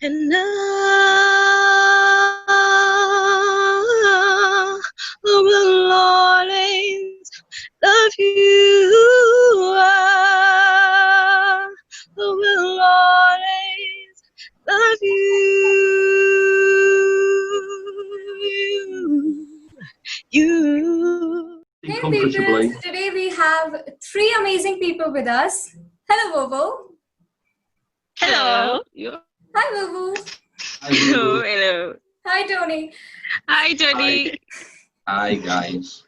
And I will always love you. I will always love you. Hey people, today we have three amazing people with us. Hello, Vovo. Hello. Hi, Vuvu. Hello. Hello. Hi, Tony. Hi, Tony. Hi, guys.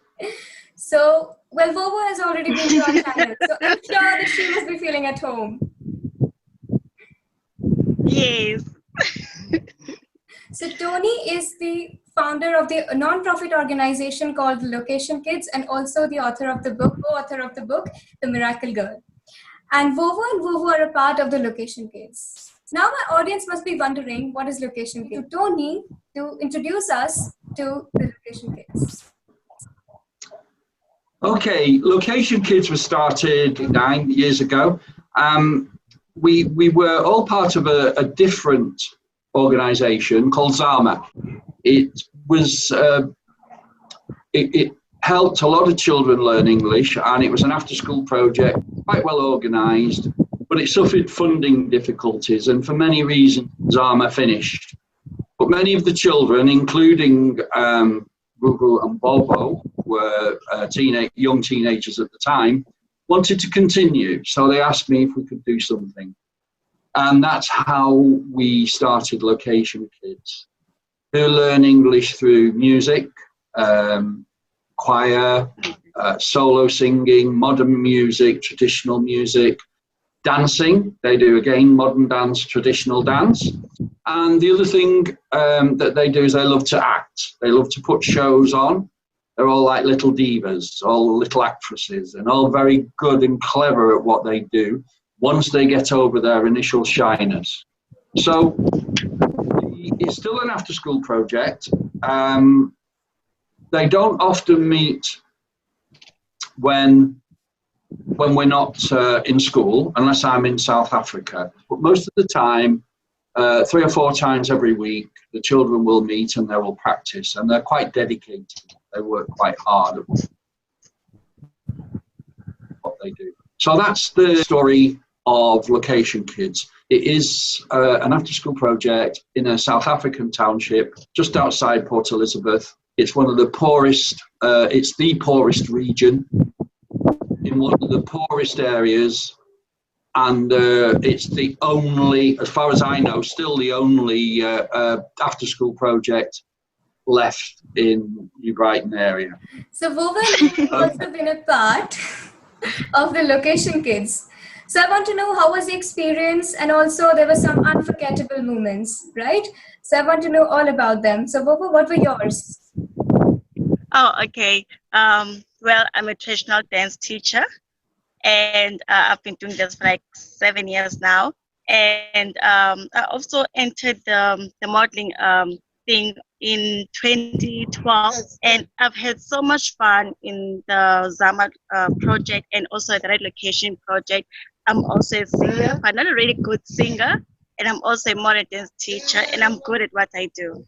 So, Vovo has already been to our channel, so I'm sure that she must be feeling at home. Yes. So, Tony is the founder of the non-profit organization called Location Kids and also the author of the book, The Miracle Girl. And Vovo and Vuvu are a part of the Location Kids. Now my audience must be wondering, what is Location Kids? To Tony to introduce us to the Location Kids. Okay, Location Kids was started 9 years ago. We were all part of a different organisation called Zama. It was it helped a lot of children learn English, and it was an after-school project, quite well organised, but it suffered funding difficulties, and for many reasons Zama finished. But many of the children, including Vuvu and Vovo, were young teenagers at the time, wanted to continue, so they asked me if we could do something. And that's how we started Location Kids, who learn English through music, choir, solo singing, modern music, traditional music, dancing. They do again modern dance, traditional dance. And the other thing that they do is they love to act. They love to put shows on. They're all like little divas, all little actresses, and all very good and clever at what they do once they get over their initial shyness. So it's still an after-school project. They don't often meet when we're not in school, unless I'm in South Africa. But most of the time, 3 or 4 times every week, the children will meet and they will practice, and they're quite dedicated. They work quite hard at what they do. So that's the story of Location Kids. It is an after-school project in a South African township just outside Port Elizabeth. It's one of the poorest, it's the poorest region in one of the poorest areas, and it's the only, as far as I know, still the only after-school project left in New Brighton area. So Vovo has also been a part of the Location Kids. So I want to know, how was the experience, and also there were some unforgettable moments, right? So I want to know all about them. So Vovo, what were yours? Oh, okay. Well, I'm a traditional dance teacher, and I've been doing this for like 7 years now. And I also entered the modeling thing in 2012, and I've had so much fun in the Zama project and also the Right Location project. I'm also a singer, but not a really good singer, and I'm also a modern dance teacher, and I'm good at what I do.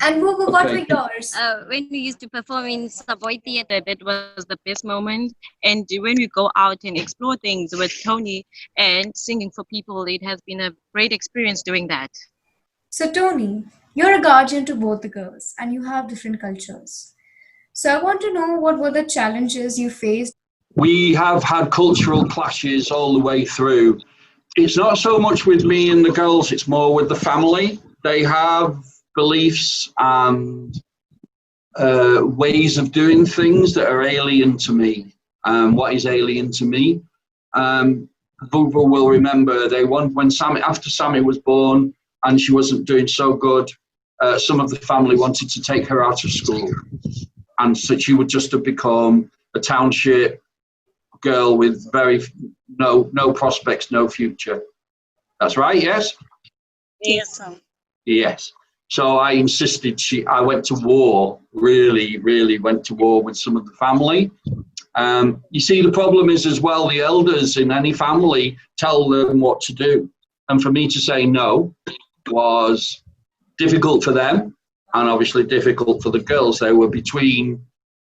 And Vuvu, what were yours? When we used to perform in Savoy Theatre, that was the best moment. And when we go out and explore things with Tony and singing for people, it has been a great experience doing that. So Tony, you're a guardian to both the girls, and you have different cultures. So I want to know, what were the challenges you faced? We have had cultural clashes all the way through. It's not so much with me and the girls, it's more with the family. They have beliefs and ways of doing things that are alien to me. What is alien to me? Vuvu will remember, after Sammy was born and she wasn't doing so good, some of the family wanted to take her out of school, and so she would just have become a township girl with no prospects, no future. That's right, yes? Yes. Yes. So I insisted I went to war, really went to war with some of the family. You see, the problem is as well, the elders in any family tell them what to do. And for me to say no, was difficult for them and obviously difficult for the girls. They were between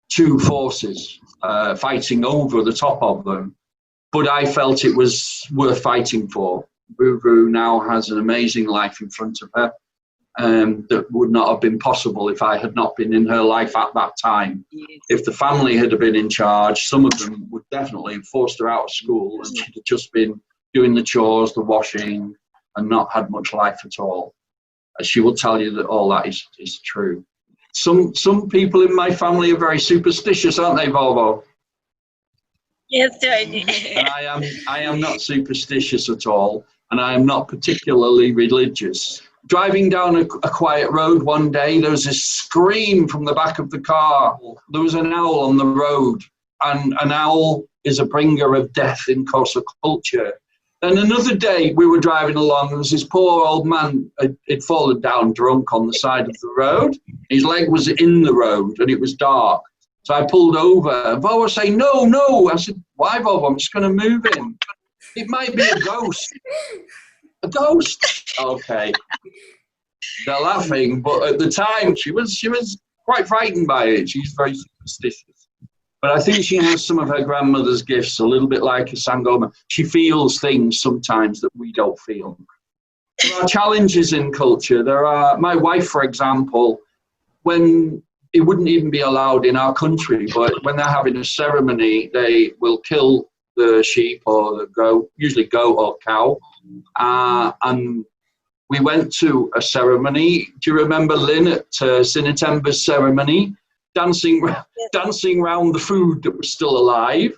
two forces fighting over the top of them. But I felt it was worth fighting for. Vuvu now has an amazing life in front of her that would not have been possible if I had not been in her life at that time. Yes. If the family had been in charge, some of them would definitely have forced her out of school and she'd have just been doing the chores, the washing, and not had much life at all. She will tell you that all that is true. Some people in my family are very superstitious, aren't they, Vovo? Yes, Tony. And I am not superstitious at all, and I am not particularly religious. Driving down a quiet road one day, there was this scream from the back of the car. There was an owl on the road, and an owl is a bringer of death in Xhosa culture. Then another day, we were driving along, and there was this poor old man had fallen down drunk on the side of the road. His leg was in the road, and it was dark. So I pulled over. Vovo was saying, no, no. I said, why, Vovo? I'm just going to move him. It might be a ghost. A ghost? Okay. They're laughing, but at the time, she was quite frightened by it. She's very superstitious. But I think she has some of her grandmother's gifts, a little bit like a Sangoma. She feels things sometimes that we don't feel. There are challenges in culture. There are, my wife, for example, when it wouldn't even be allowed in our country, but when they're having a ceremony, they will kill the sheep or the goat, usually goat or cow. And we went to a ceremony. Do you remember Lynn at Sinatemba's ceremony? Dancing around the food that was still alive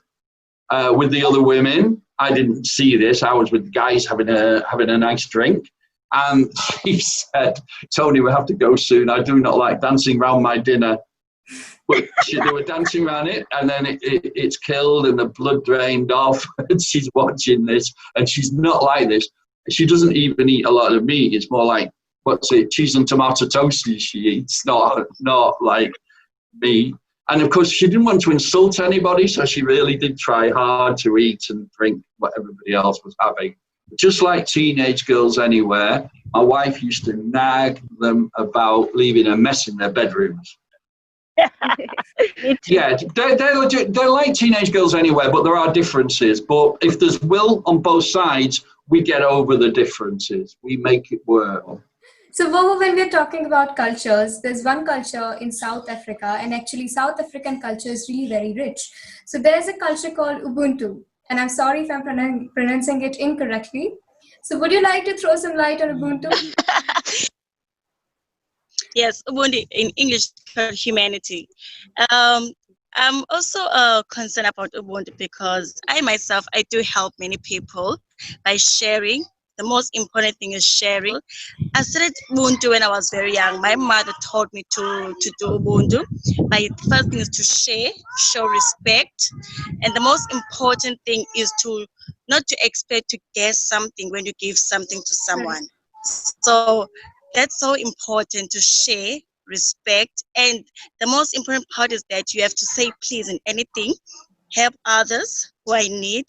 with the other women. I didn't see this. I was with the guys having a nice drink. And she said, Tony, we have to go soon. I do not like dancing around my dinner. But they were dancing around it, and then it's killed and the blood drained off. And she's watching this, and she's not like this. She doesn't even eat a lot of meat. It's more like, cheese and tomato toasties she eats, not like meat. And of course, she didn't want to insult anybody, so she really did try hard to eat and drink what everybody else was having. Just like teenage girls anywhere, my wife used to nag them about leaving a mess in their bedrooms. Yeah, they're like teenage girls anywhere, but there are differences. But if there's will on both sides, we get over the differences. We make it work. So, Vovo, when we're talking about cultures, there's one culture in South Africa, and actually South African culture is really very rich. So there's a culture called Ubuntu, and I'm sorry if I'm pronouncing it incorrectly. So would you like to throw some light on Ubuntu? Yes, Ubuntu in English called humanity. I'm also concerned about Ubuntu because I myself, I do help many people by sharing. The most important thing is sharing. I started Ubuntu when I was very young. My mother taught me to do Ubuntu. My first thing is to share, show respect. And the most important thing is to not to expect to get something when you give something to someone. So that's so important, to share, respect. And the most important part is that you have to say please in anything, help others who are in need,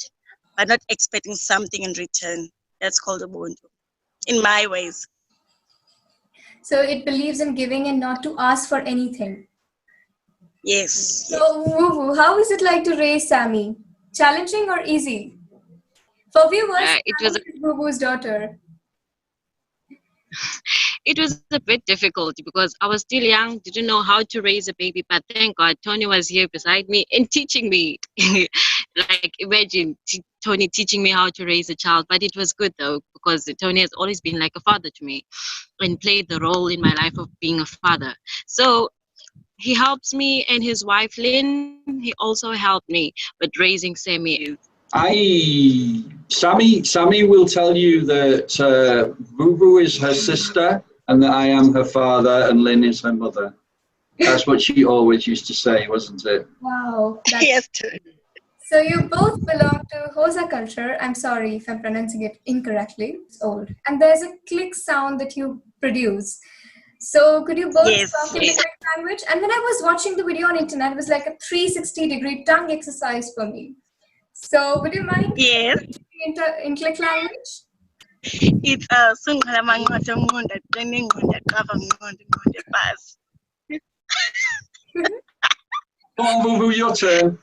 but not expecting something in return. That's called Ubuntu, in my ways. So it believes in giving and not to ask for anything. Yes. So, Vuvu, how is it like to raise Sammy? Challenging or easy? For viewers, it was Vuvu's daughter. It was a bit difficult because I was still young, didn't know how to raise a baby, but thank God Tony was here beside me and teaching me. Like, imagine Tony teaching me how to raise a child. But it was good though, because Tony has always been like a father to me and played the role in my life of being a father. So he helps me, and his wife Lynn, he also helped me with raising Sammy. Sammy will tell you that Vuvu is her sister and that I am her father and Lynn is her mother. That's what she always used to say, wasn't it? Wow. Yes. So you both belong to Xhosa culture. I'm sorry if I'm pronouncing it incorrectly. It's old. And there's a click sound that you produce. So could you both talk in the click language? And when I was watching the video on internet, it was like a 360-degree tongue exercise for me. So would you mind Yes. in click language? It's Sungalamangoto Munda, Training Munda, Cover Munda Pass. Come on, Vuvu, your turn.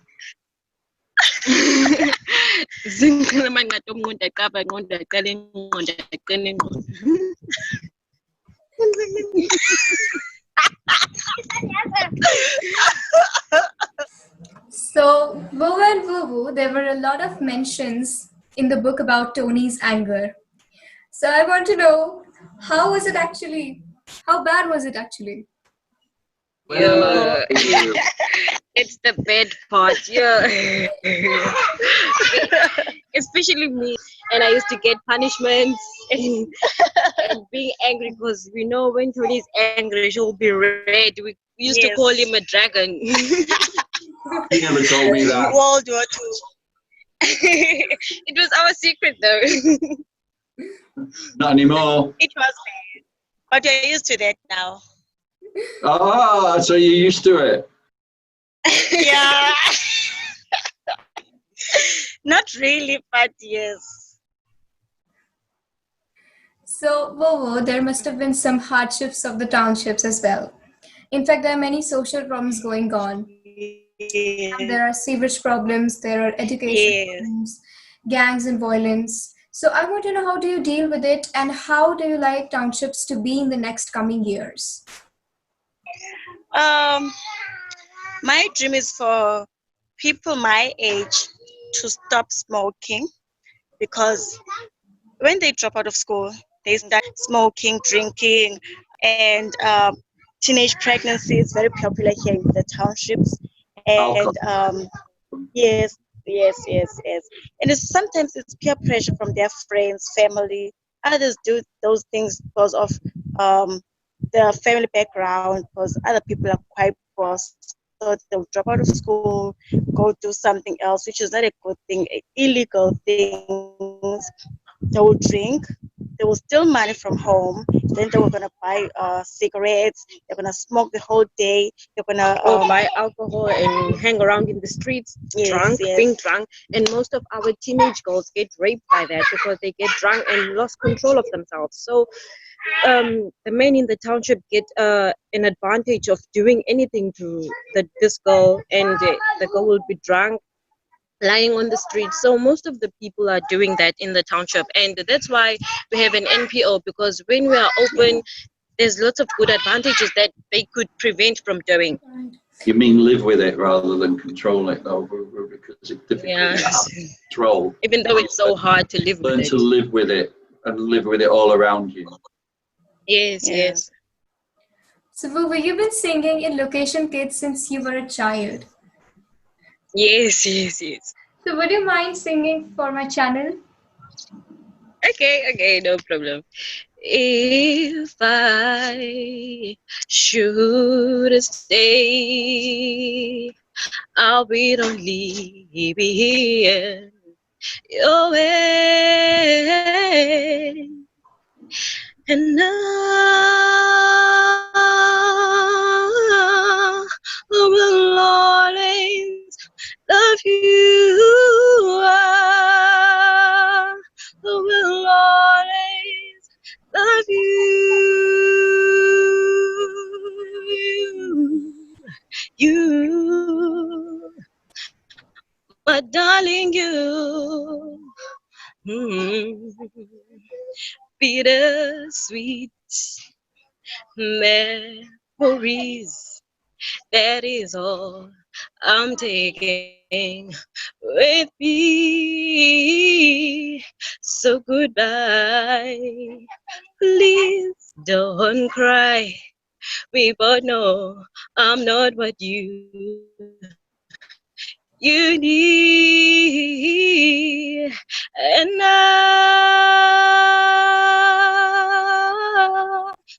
So, Vuvu and Vuvu, there were a lot of mentions in the book about Tony's anger. So, I want to know, how was it actually? How bad was it actually? Yeah. It's the bad part, yeah. Especially me, and I used to get punishments and being angry because we know when Tony is angry, she'll be red. We used to call him a dragon. He never told me that. World War II. It was our secret though. Not anymore. It was bad, but you're used to that now. Ah, so you're used to it. Yeah. Not really, but yes. So, Vuvu, there must have been some hardships of the townships as well. In fact, there are many social problems going on. There are sewage problems, there are education problems, gangs and violence. So I want to know, how do you deal with it, and how do you like townships to be in the next coming years? My dream is for people my age to stop smoking, because when they drop out of school, they start smoking, drinking, and teenage pregnancy is very popular here in the townships. And yes. And sometimes it's peer pressure from their friends, family. Others do those things because of their family background, because other people are quite poor. So they'll drop out of school, go do something else, which is not a good thing, illegal things. They will drink, they will steal money from home, then they were going to buy cigarettes, they're going to smoke the whole day, they're going to buy alcohol and hang around in the streets, being drunk. And most of our teenage girls get raped by that because they get drunk and lost control of themselves. So the men in the township get an advantage of doing anything to this girl, and the girl will be drunk, lying on the street. So most of the people are doing that in the township, and that's why we have an NPO, because when we are open, there's lots of good advantages that they could prevent from doing. You mean live with it rather than control it, though, because it's difficult to control. Even though it's so hard to live with it. Learn to live with it and live with it all around you. Yes. So, Vuvu, you've been singing in Location Kids since you were a child. Yes. So, would you mind singing for my channel? Okay, no problem. If I should stay, I will only be here your way. And I will always love you. I will always love you, my darling, you. Bittersweet memories, that is all I'm taking with me. So goodbye, please don't cry. We both know I'm not what you need, and I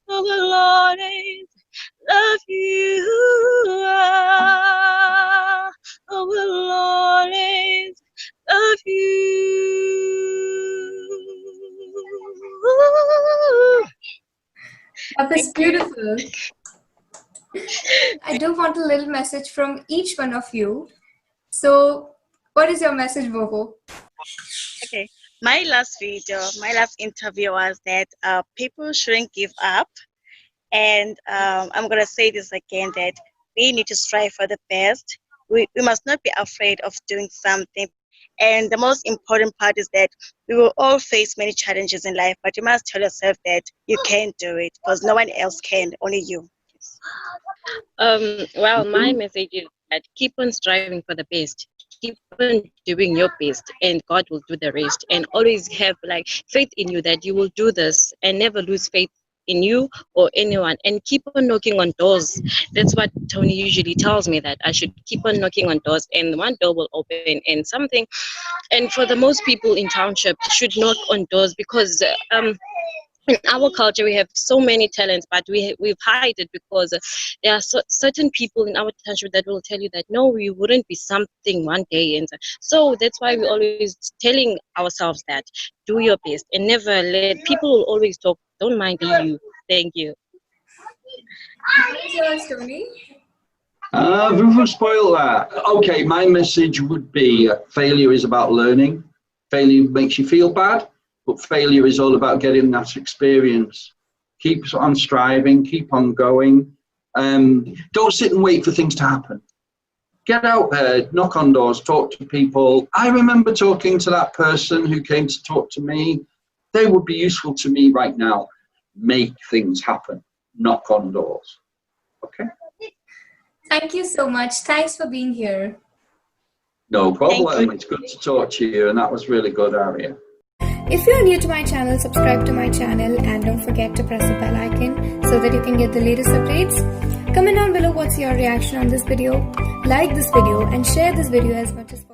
will always love you. I will always love you. That was beautiful. I do want a little message from each one of you. So, what is your message, Vovo? Okay. my last interview was that people shouldn't give up. And I'm going to say this again, that we need to strive for the best. We must not be afraid of doing something. And the most important part is that we will all face many challenges in life, but you must tell yourself that you can do it because no one else can, only you. Well, my message is that keep on striving for the best. Keep on doing your best, and God will do the rest. And always have like faith in you that you will do this, and never lose faith in you or anyone. And keep on knocking on doors. That's what Tony usually tells me, that I should keep on knocking on doors, and one door will open. And something. And for the most people in township should knock on doors, because in our culture we have so many talents, but we've hide it because there are certain people in our township that will tell you that no, we wouldn't be something one day. And so that's why we're always telling ourselves that do your best and never let people will always talk, don't mind you. Thank you. What's yours, Tony? Vuvu spoiled that. Okay, my message would be failure is about learning. Failure makes you feel bad, but failure is all about getting that experience. Keep on striving, keep on going. Don't sit and wait for things to happen. Get out there, knock on doors, talk to people. I remember talking to that person who came to talk to me. They would be useful to me right now. Make things happen. Knock on doors. Okay? Thank you so much. Thanks for being here. No problem. It's good to talk to you, and that was really good, Aria. If you're new to my channel, subscribe to my channel and don't forget to press the bell icon so that you can get the latest updates. Comment down below what's your reaction on this video. Like this video and share this video as much as possible.